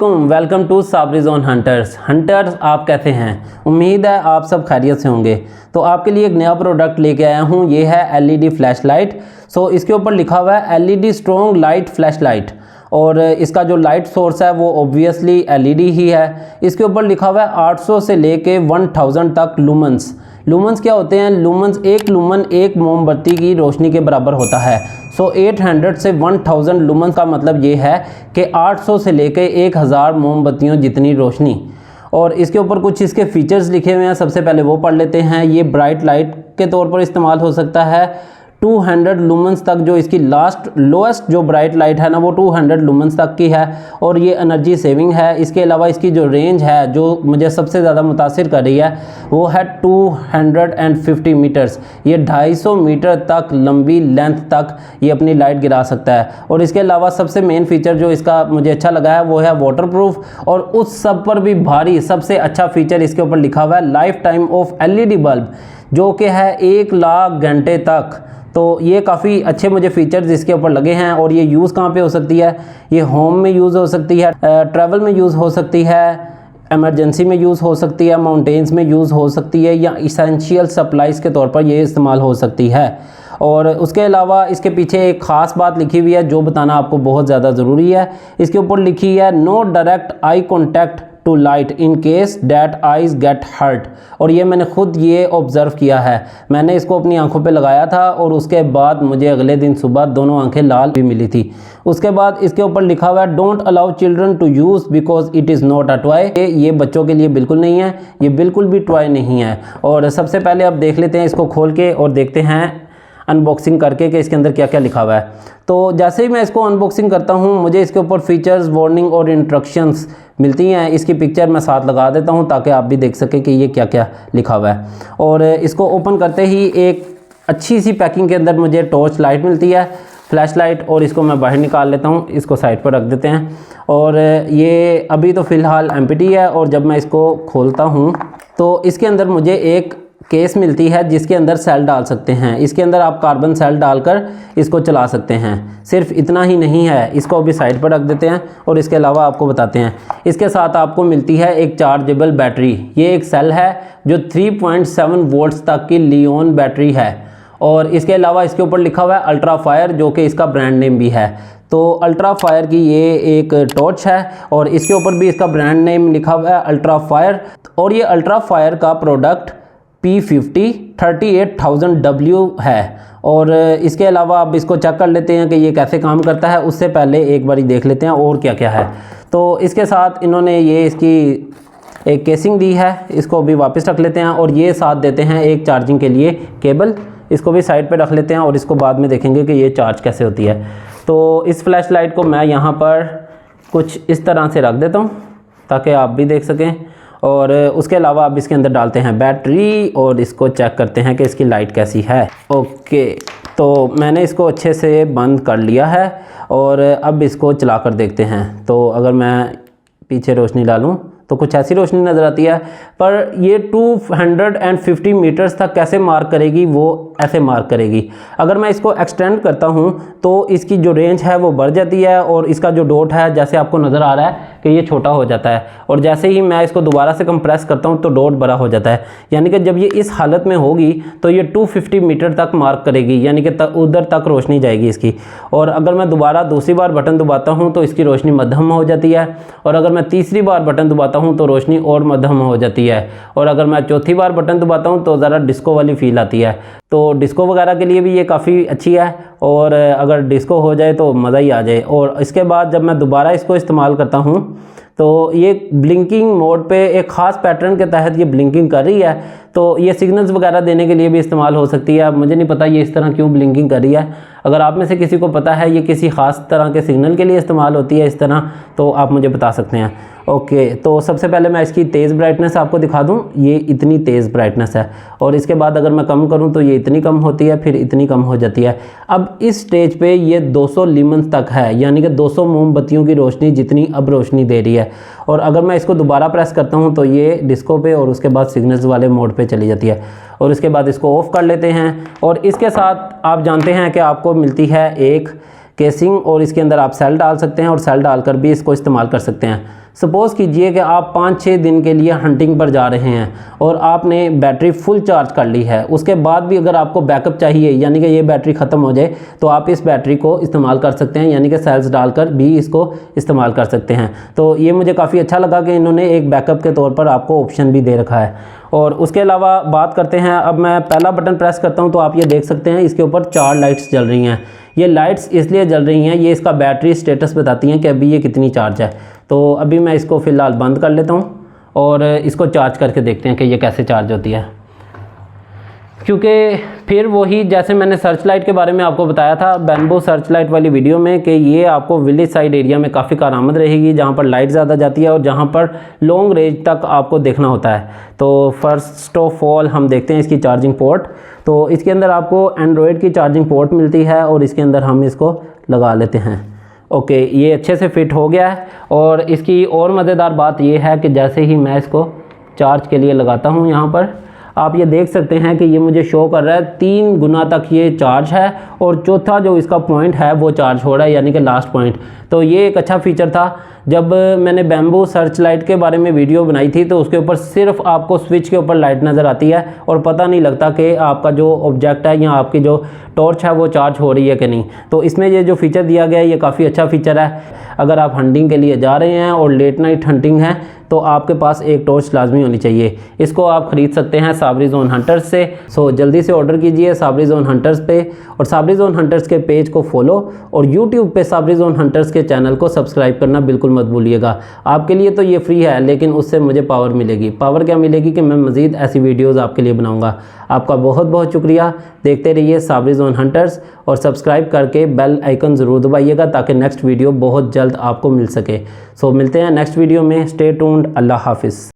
Welcome to साबरीज on hunters. आप कैसे हैं? उम्मीद है आप सब खैरियत से होंगे। तो आपके लिए एक नया प्रोडक्ट लेके आया हूँ। ये है एलईडी फ्लैश लाइट। सो इसके ऊपर लिखा हुआ है LED strong light flash light, और इसका जो लाइट सोर्स है वो ऑब्वियसली एलईडी ही है। इसके ऊपर लिखा हुआ है 800 से लेके 1000 तक लूमन्स। लूमन्स क्या होते हैं? लूमन्स, एक लूमन एक मोमबत्ती की रोशनी के बराबर होता है। सो 800 से 1000 लूमन्स का मतलब ये है कि 800 से लेके 1000 मोमबत्तियों जितनी रोशनी। और इसके ऊपर कुछ इसके फीचर्स लिखे हुए हैं। सबसे पहले वो पढ़ लेते हैं। ये ब्राइट लाइट के तौर पर इस्तेमाल हो सकता है। 200 लूमन्स तक जो इसकी लोएस्ट जो ब्राइट लाइट है ना, वो 200 लूमन्स तक की है, और ये एनर्जी सेविंग है। इसके अलावा इसकी जो रेंज है जो मुझे सबसे ज़्यादा मुतासिर कर रही है वो है 250 मीटर्स। ये 250 मीटर तक लंबी लेंथ तक ये अपनी लाइट गिरा सकता है। और इसके अलावा सबसे मेन फीचर जो इसका मुझे अच्छा लगा है वो है वाटरप्रूफ। और उस सब पर भी भारी सबसे अच्छा फीचर इसके ऊपर लिखा हुआ है life time of LED bulb, जो कि है 1 लाख घंटे तक। तो ये काफ़ी अच्छे मुझे फीचर्स इसके ऊपर लगे हैं। और ये यूज़ कहाँ पे हो सकती है? ये होम में यूज़ हो सकती है, ट्रैवल में यूज़ हो सकती है, एमरजेंसी में यूज़ हो सकती है, माउंटेन्स में यूज़ हो सकती है, या इसेंशियल सप्लाइज के तौर पर ये इस्तेमाल हो सकती है। और उसके अलावा इसके पीछे एक ख़ास बात लिखी हुई है जो बताना आपको बहुत ज़्यादा ज़रूरी है। इसके ऊपर लिखी है no direct eye contact to light in case that eyes get hurt. और ये मैंने खुद ये ऑब्ज़र्व किया है। मैंने इसको अपनी आंखों पे लगाया था और उसके बाद मुझे अगले दिन सुबह दोनों आंखें लाल भी मिली थी। उसके बाद इसके ऊपर लिखा हुआ है don't allow children to use because it is not a toy. ये बच्चों के लिए बिल्कुल नहीं है, ये बिल्कुल भी टॉय नहीं है। और सबसे पहले अब देख लेते हैं इसको खोल के और देखते हैं अनबॉक्सिंग करके कि इसके अंदर क्या क्या लिखा हुआ है। तो जैसे ही मैं इसको अनबॉक्सिंग करता हूँ मुझे इसके ऊपर फीचर्स, वार्निंग और इंस्ट्रक्शंस मिलती हैं। इसकी पिक्चर मैं साथ लगा देता हूँ ताकि आप भी देख सकें कि ये क्या क्या लिखा हुआ है। और इसको ओपन करते ही एक अच्छी सी पैकिंग के अंदर मुझे टॉर्च लाइट मिलती है, फ्लैश लाइट। और इसको मैं बाहर निकाल लेता हूँ, इसको साइड पर रख देते हैं। और ये अभी तो फ़िलहाल एम्प्टी है। और जब मैं इसको खोलता हूँ तो इसके अंदर मुझे एक केस मिलती है जिसके अंदर सेल डाल सकते हैं। इसके अंदर आप कार्बन सेल डालकर इसको चला सकते हैं। सिर्फ इतना ही नहीं है, इसको अभी साइड पर रख देते हैं और इसके अलावा आपको बताते हैं। इसके साथ आपको मिलती है एक चार्जेबल बैटरी। ये एक सेल है जो 3.7 वोल्ट्स तक की लियोन बैटरी है। और इसके अलावा इसके ऊपर लिखा हुआ है अल्ट्रा फायर, जो कि इसका ब्रांड नेम भी है। तो अल्ट्रा फायर की ये एक टॉर्च है और इसके ऊपर भी इसका ब्रांड नेम लिखा हुआ है अल्ट्रा फायर। और ये अल्ट्रा फायर का प्रोडक्ट P50 38,000W है। और इसके अलावा अब इसको चेक कर लेते हैं कि ये कैसे काम करता है। उससे पहले एक बारी देख लेते हैं और क्या क्या है। तो इसके साथ इन्होंने ये इसकी एक केसिंग दी है, इसको भी वापस रख लेते हैं। और ये साथ देते हैं एक चार्जिंग के लिए केबल, इसको भी साइड पे रख लेते हैं और इसको बाद में देखेंगे कि ये चार्ज कैसे होती है। तो इस फ्लैश लाइट को मैं यहाँ पर कुछ इस तरह से रख देता हूँ ताकि आप भी देख सकें। और उसके अलावा अब इसके अंदर डालते हैं बैटरी और इसको चेक करते हैं कि इसकी लाइट कैसी है। ओके, तो मैंने इसको अच्छे से बंद कर लिया है और अब इसको चला कर देखते हैं। तो अगर मैं पीछे रोशनी डालूं तो कुछ ऐसी रोशनी नज़र आती है, पर ये 250 मीटर्स तक कैसे मार्क करेगी? वो ऐसे मार्क करेगी। अगर मैं इसको एक्सटेंड करता हूँ तो इसकी जो रेंज है वो बढ़ जाती है और इसका जो डॉट है जैसे आपको नज़र आ रहा है कि ये छोटा हो जाता है। और जैसे ही मैं इसको दोबारा से कंप्रेस करता हूँ तो डॉट बड़ा हो जाता है। यानी कि जब ये इस हालत में होगी तो ये 250 मीटर तक मार्क करेगी, यानी कि उधर तक रोशनी जाएगी इसकी। और अगर मैं दोबारा दूसरी बार बटन दबाता हूँ तो इसकी रोशनी मध्यम हो जाती है। और अगर मैं तीसरी बार बटन दबाता हूँ तो रोशनी और मध्यम हो जाती है। और अगर मैं चौथी बार बटन दबाता हूँ तो ज़रा डिस्को वाली फील आती है। तो डिस्को वगैरह के लिए भी ये काफ़ी अच्छी है। और अगर डिस्को हो जाए तो मज़ा ही आ जाए। और इसके बाद जब मैं दोबारा इसको इस्तेमाल करता हूँ तो ये ब्लिंकिंग मोड पे एक ख़ास पैटर्न के तहत ये ब्लिंकिंग कर रही है। तो ये सिग्नल्स वगैरह देने के लिए भी इस्तेमाल हो सकती है। अब मुझे नहीं पता ये इस तरह क्यों ब्लिंकिंग कर रही है। अगर आप में से किसी को पता है ये किसी ख़ास तरह के सिग्नल के लिए इस्तेमाल होती है इस तरह, तो आप मुझे बता सकते हैं। ओके, तो सबसे पहले मैं इसकी तेज़ ब्राइटनेस आपको दिखा दूं। ये इतनी तेज़ ब्राइटनेस है और इसके बाद अगर मैं कम करूं तो ये इतनी कम होती है, फिर इतनी कम हो जाती है। अब इस स्टेज पे ये 200 लीमन्स तक है, यानी कि 200 मोमबत्तियों की रोशनी जितनी अब रोशनी दे रही है। और अगर मैं इसको दोबारा प्रेस करता हूँ तो ये डिस्को पे और उसके बाद सिग्नल्स वाले मोड पे चली जाती है। और इसके बाद इसको ऑफ़ कर लेते हैं। और इसके साथ आप जानते हैं कि आपको मिलती है एक केसिंग और इसके अंदर आप सेल डाल सकते हैं और सेल डालकर भी इसको इस्तेमाल कर सकते हैं। सपोज़ कीजिए कि आप 5-6 दिन के लिए हंटिंग पर जा रहे हैं और आपने बैटरी फुल चार्ज कर ली है, उसके बाद भी अगर आपको बैकअप चाहिए यानी कि ये बैटरी ख़त्म हो जाए तो आप इस बैटरी को इस्तेमाल कर सकते हैं, यानी कि सेल्स डालकर भी इसको इस्तेमाल कर सकते हैं। तो ये मुझे काफ़ी अच्छा लगा कि इन्होंने एक बैकअप के तौर पर आपको ऑप्शन भी दे रखा है। और उसके अलावा बात करते हैं, अब मैं पहला बटन प्रेस करता हूँ तो आप ये देख सकते हैं इसके ऊपर 4 लाइट्स जल रही हैं। ये लाइट्स इसलिए जल रही हैं, ये इसका बैटरी स्टेटस बताती हैं कि अभी ये कितनी चार्ज है। तो अभी मैं इसको फ़िलहाल बंद कर लेता हूँ और इसको चार्ज करके देखते हैं कि ये कैसे चार्ज होती है। क्योंकि फिर वही जैसे मैंने सर्च लाइट के बारे में आपको बताया था बैम्बू सर्च लाइट वाली वीडियो में कि ये आपको विलेज साइड एरिया में काफ़ी कारआमद रहेगी, जहाँ पर लाइट ज़्यादा जाती है और जहाँ पर लॉन्ग रेंज तक आपको देखना होता है। तो फर्स्ट ऑफ ऑल हम देखते हैं इसकी चार्जिंग पोर्ट। तो इसके अंदर आपको एंड्रॉयड की चार्जिंग पोर्ट मिलती है और इसके अंदर हम इसको लगा लेते हैं। ओके, ये अच्छे से फिट हो गया है। और इसकी और मज़ेदार बात ये है कि जैसे ही मैं इसको चार्ज के लिए लगाता हूँ, यहाँ पर आप ये देख सकते हैं कि ये मुझे शो कर रहा है 3 गुना तक ये चार्ज है और चौथा जो इसका पॉइंट है वो चार्ज हो रहा है, यानी कि लास्ट पॉइंट। तो ये एक अच्छा फीचर था। जब मैंने बैम्बू सर्च लाइट के बारे में वीडियो बनाई थी तो उसके ऊपर सिर्फ आपको स्विच के ऊपर लाइट नज़र आती है और पता नहीं लगता कि आपका जो ऑब्जेक्ट है या आपकी जो टॉर्च है वो चार्ज हो रही है कि नहीं। तो इसमें ये जो फीचर दिया गया है ये काफ़ी अच्छा फीचर है। अगर आप हंटिंग के लिए जा रहे हैं और लेट नाइट हंटिंग है तो आपके पास एक टॉर्च लाजमी होनी चाहिए। इसको आप ख़रीद सकते हैं साबरी जोन हंटर्स से। सो जल्दी से ऑर्डर कीजिए साबरी जोन हंटर्स पे और साबरी जोन हंटर्स के पेज को फॉलो और यूट्यूब पे साबरी जोन हंटर्स के चैनल को सब्सक्राइब करना बिल्कुल मत भूलिएगा। आपके लिए तो ये फ्री है लेकिन उससे मुझे पावर मिलेगी। पावर क्या मिलेगी कि मैं मज़ीद ऐसी वीडियोज़ आपके लिए बनाऊँगा। आपका बहुत बहुत शुक्रिया। देखते रहिए साबरी जोन हंटर्स और सब्सक्राइब करके बेल आइकन ज़रूर दबाइएगा ताकि नेक्स्ट वीडियो बहुत जल्द आपको मिल सके। सो मिलते हैं नेक्स्ट वीडियो में। Stay tuned. अल्लाह हाफिज़।